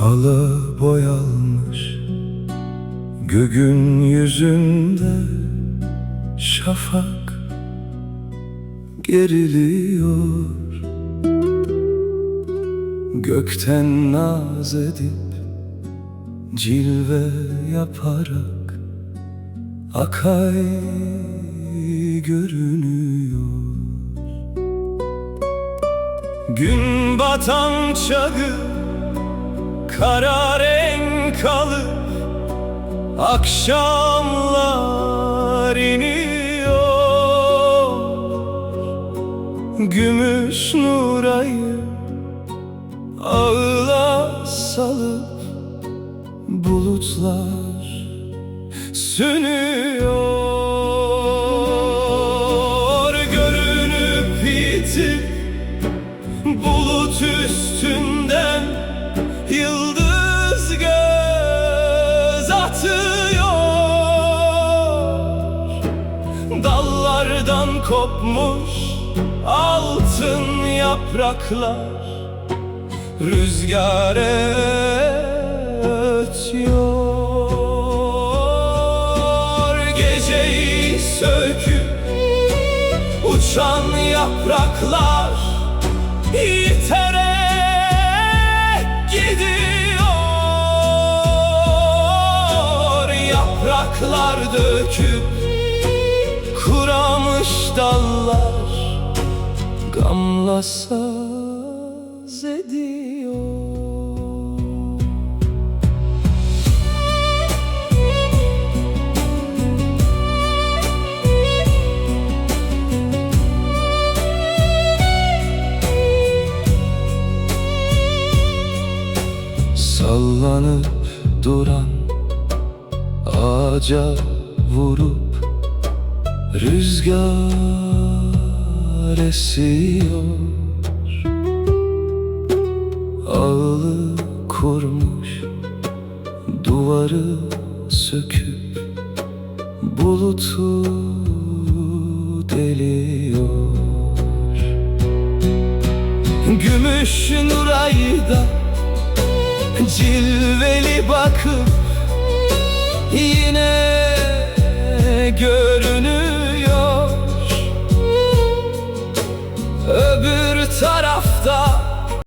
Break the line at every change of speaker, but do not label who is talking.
Ala boyalmış göğün yüzünde şafak geriliyor. Gökten naz edip cilve yaparak akay görünüyor. Gün batan çağı kara renk alıp akşamlar iniyor. Gümüş nurayı ağla salıp bulutlar sönüyor. Görünüp yitip bulut üstünden yıldız göz atıyor. Dallardan kopmuş altın yapraklar rüzgar ötüyor. Geceyi söküp uçan yapraklar yiterek gidiyor. Yapraklar döküp kuramış dallar gamla saz ediyor. Sallanıp duran ağaca vurup rüzgar esiyor. Ağlı kurmuş duvarı söküp bulutu deliyor. Gümüş nurayda cilveli bakıp yine görünür.